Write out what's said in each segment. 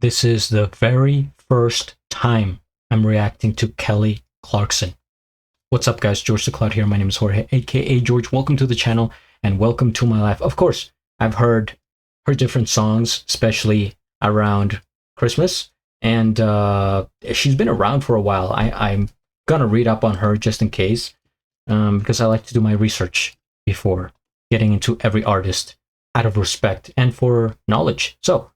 This is the very first time I'm reacting to Kelly Clarkson. What's up, guys? GeorgeTheCloud here. My name is Jorge, aka George. Welcome to the channel and welcome to my life. Of course, I've heard her different songs, especially around Christmas, and she's been around for a while. I'm gonna read up on her just in case, because I like to do my research before getting into every artist out of respect and for knowledge. So,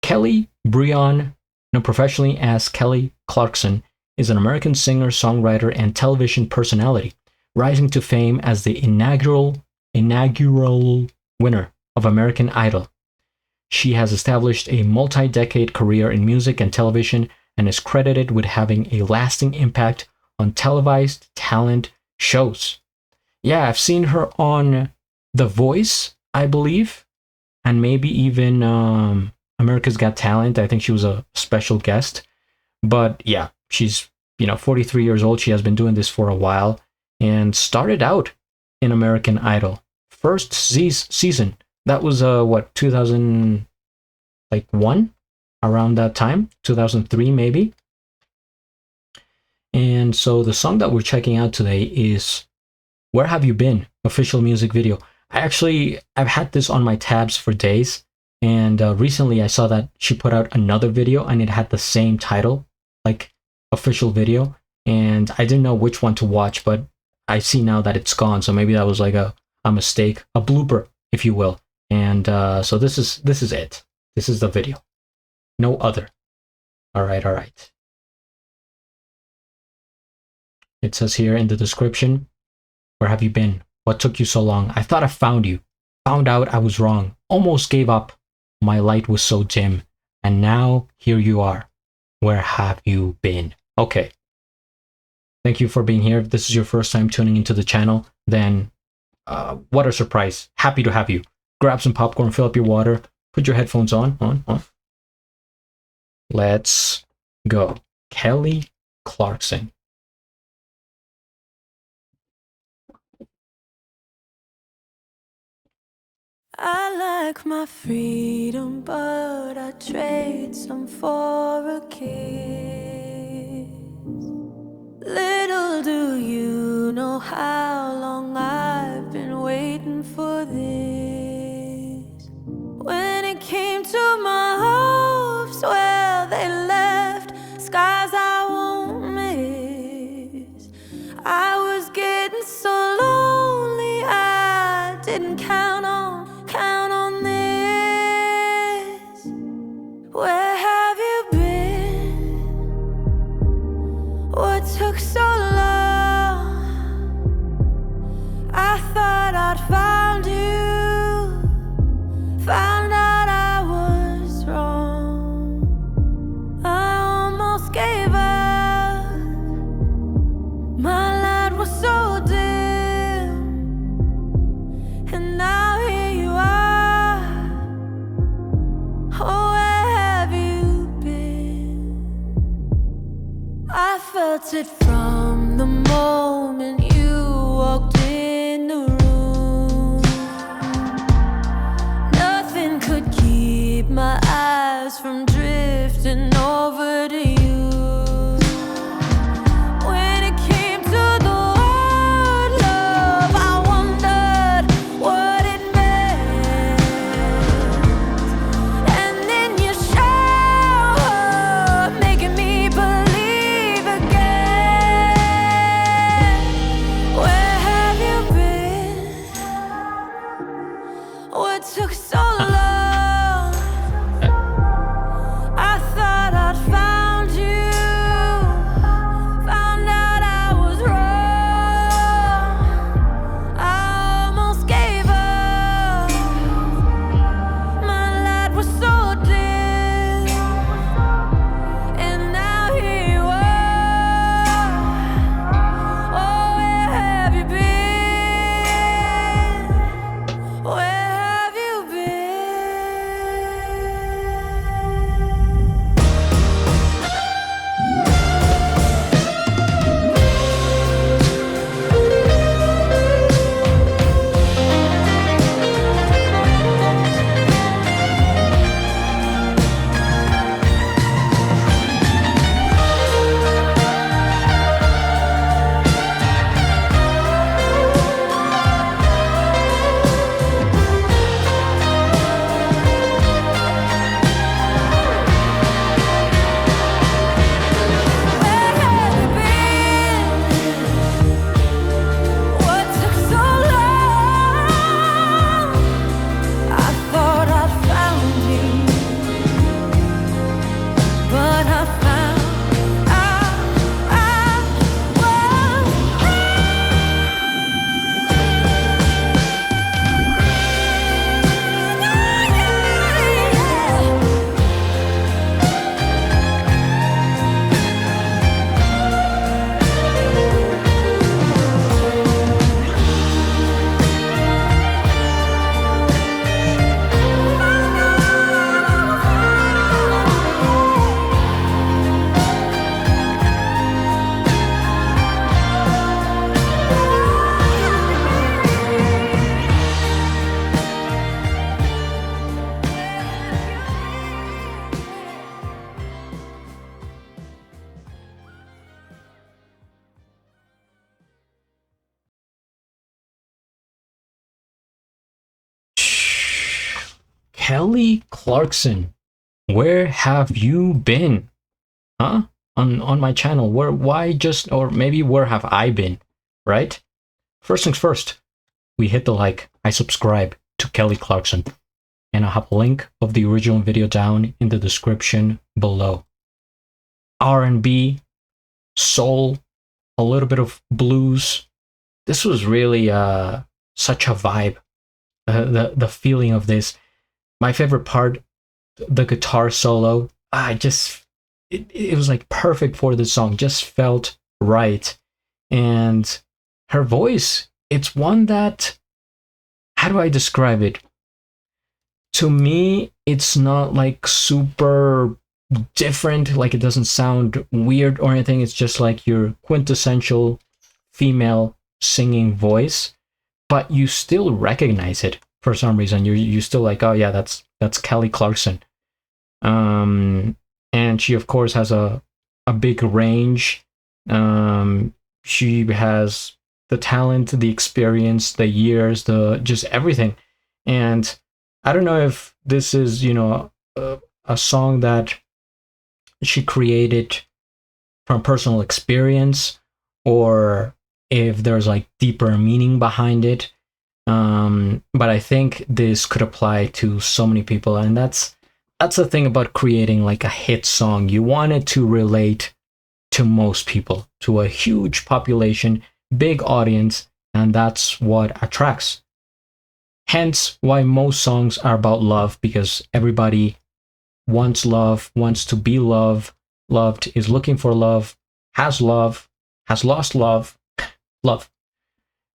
Kelly Breon, known professionally as Kelly Clarkson, is an American singer, songwriter, and television personality, rising to fame as the inaugural winner of American Idol. She has established a multi-decade career in music and television and is credited with having a lasting impact on televised talent shows. Yeah, I've seen her on The Voice, I believe, and maybe even America's Got Talent. I think she was a special guest. But yeah, she's 43 years old. She has been doing this for a while and started out in American Idol. First season, that was 2001, around that time, 2003 maybe. And so the song that we're checking out today is Where Have You Been? Official music video. I've had this on my tabs for days, and recently I saw that she put out another video and it had the same title, like official video, and I didn't know which one to watch, but I see now that it's gone, so maybe that was like a mistake, a blooper, if you will. And so this is it. This is the video. No other. All right. It says here in the description, where have you been? What took you so long? I thought I found you. Found out I was wrong. Almost gave up. My light was so dim. And now here you are. Where have you been? Okay. Thank you for being here. If this is your first time tuning into the channel, then what a surprise. Happy to have you. Grab some popcorn, fill up your water, put your headphones on. Let's go. Kelly Clarkson. I like my freedom, but I trade some for a kiss. Little do you know how long I've been waiting for this. When it came to my hopes, well, they left skies I won't miss. I was getting so lonely, I didn't count on this. Where have you been? What took so long? I thought I'd found you, found out I was wrong. I almost gave up. My light was so dim, and now here you are. Oh, where have you been? I felt it from the moment you walked in the room. Nothing could keep my eyes from drifting over to you. When it came to the word love, I wondered what it meant. And then you showed up, making me believe again. Where have you been? What took so long? I thought I'd Kelly Clarkson, where have you been? Huh? On my channel. Why just, or maybe where have I been? Right? First things first, we hit the like, I subscribe to Kelly Clarkson, and I'll have a link of the original video down in the description below. R&B, soul, a little bit of blues. This was really such a vibe. The feeling of this. My favorite part, the guitar solo. It was like perfect for the song. Just felt right. And her voice, it's one that, how do I describe it? To me, it's not like super different, like it doesn't sound weird or anything. It's just like your quintessential female singing voice, but you still recognize it for some reason. You still like, oh yeah, that's Kelly Clarkson. And she of course has a big range. She has the talent, the experience, the years, the just everything. And I don't know if this is, a song that she created from personal experience, or if there's like deeper meaning behind it. But I think this could apply to so many people, and that's the thing about creating like a hit song. You want it to relate to most people, to a huge population, big audience, and that's what attracts. Hence why most songs are about love, because everybody wants love, wants to be loved, is looking for love, has lost love, love.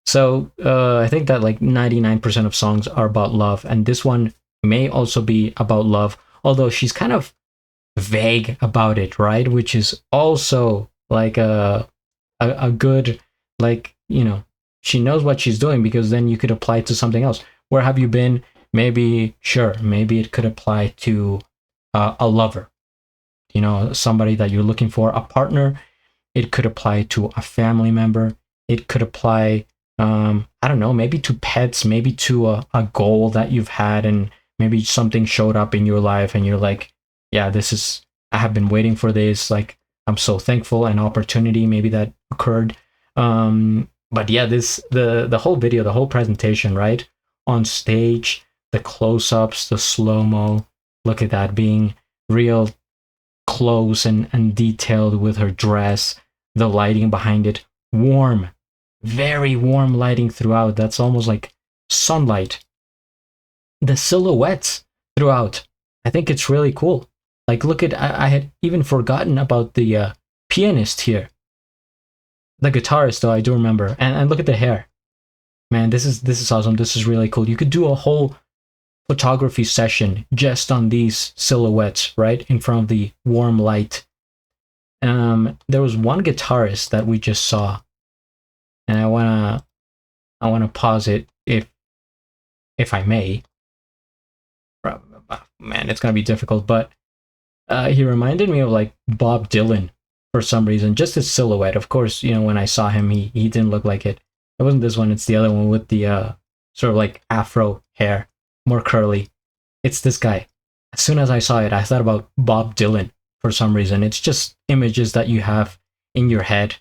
So I think that like 99% of songs are about love, and this one may also be about love, although she's kind of vague about it, right? Which is also like a good, like, she knows what she's doing, because then you could apply it to something else. Where have you been? Maybe, sure, maybe it could apply to a lover, somebody that you're looking for, a partner. It could apply to a family member. It could apply, I don't know, maybe to pets, maybe to a goal that you've had, and maybe something showed up in your life and you're like, yeah, I have been waiting for this. Like, I'm so thankful, an opportunity maybe that occurred. But yeah, the whole video, the whole presentation, right? On stage, the close-ups, the slow-mo, look at that, being real close and detailed with her dress, the lighting behind it, warm, very warm lighting throughout. That's almost like sunlight. The silhouettes throughout, I think it's really cool. Like, look at, I had even forgotten about the pianist here. The guitarist, though, I do remember. And look at the hair. Man, this is awesome. This is really cool. You could do a whole photography session just on these silhouettes, right? In front of the warm light. There was one guitarist that we just saw, and I wanna pause it if I may. Man, it's gonna be difficult, but he reminded me of like Bob Dylan for some reason. Just his silhouette. Of course, when I saw him, he didn't look like it. It wasn't this one. It's the other one with the sort of like afro hair, more curly. It's this guy. As soon as I saw it, I thought about Bob Dylan for some reason. It's just images that you have in your head.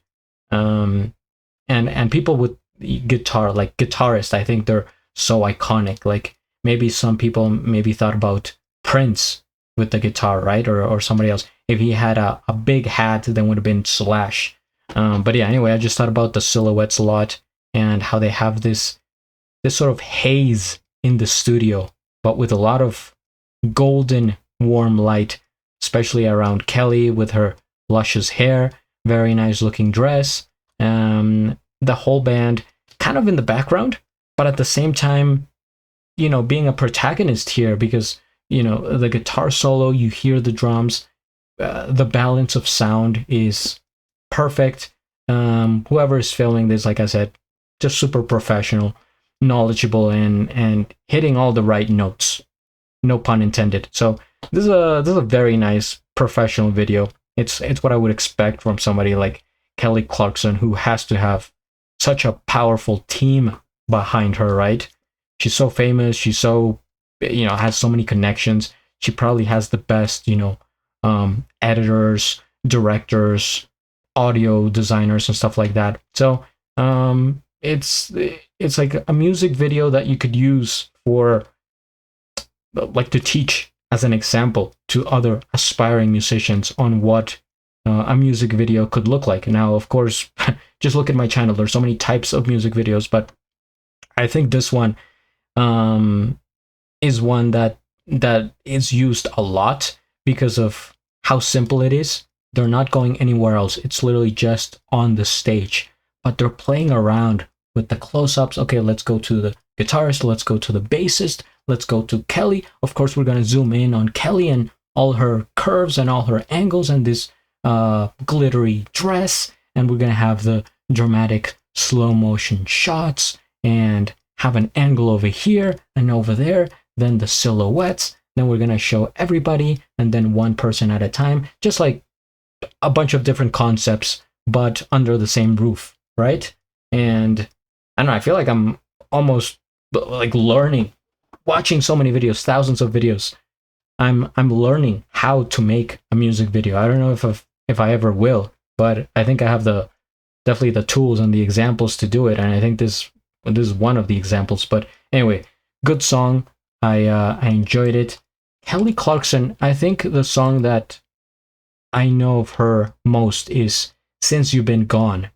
And people with guitar, like guitarists, I think they're so iconic. Like, maybe some people maybe thought about Prince with the guitar, right? Or somebody else. If he had a big hat, then would have been Slash. But yeah, anyway, I just thought about the silhouettes a lot, and how they have this sort of haze in the studio, but with a lot of golden warm light, especially around Kelly with her luscious hair, very nice looking dress. The whole band kind of in the background, but at the same time, being a protagonist here, because the guitar solo, you hear the drums, the balance of sound is perfect. Whoever is filming this, like I said, just super professional, knowledgeable, and hitting all the right notes. No pun intended. So this is a very nice professional video. It's what I would expect from somebody like Kelly Clarkson, who has to have such a powerful team behind her, right? She's so famous. She's so has so many connections. She probably has the best, editors, directors, audio designers, and stuff like that. So it's like a music video that you could use for, like, to teach as an example to other aspiring musicians on what a music video could look like. Now, of course, just look at my channel. There's so many types of music videos, but I think this one is one that is used a lot because of how simple it is. They're not going anywhere else. It's literally just on the stage, but they're playing around with the close-ups. Okay, let's go to the guitarist. Let's go to the bassist. Let's go to Kelly. Of course, we're going to zoom in on Kelly and all her curves and all her angles and this glittery dress. And we're going to have the dramatic slow motion shots and have an angle over here and over there. Then the silhouettes. Then we're going to show everybody and then one person at a time. Just like a bunch of different concepts, but under the same roof, right? And I don't know, I feel like I'm almost like learning, watching so many videos, thousands of videos. I'm learning how to make a music video. I don't know if I ever will, but I think I have definitely the tools and the examples to do it. And I think this is one of the examples. But anyway, good song. I enjoyed it. Kelly Clarkson, I think the song that I know of her most is Since You've Been Gone,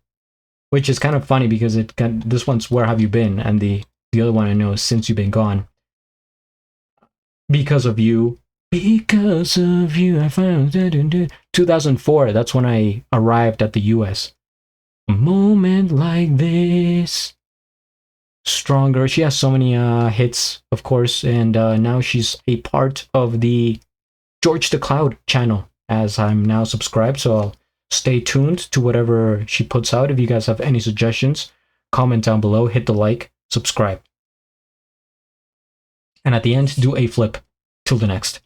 which is kind of funny because this one's Where Have You Been, and the other one I know is Since You've Been Gone. Because of you, I found 2004. That's when I arrived at the US. A moment like this, Stronger. She has so many hits, of course, and now she's a part of the GeorgeTheCloud channel, as I'm now subscribed. So I'll stay tuned to whatever she puts out. If you guys have any suggestions, comment down below, hit the like, subscribe. And at the end, do a flip. Till the next.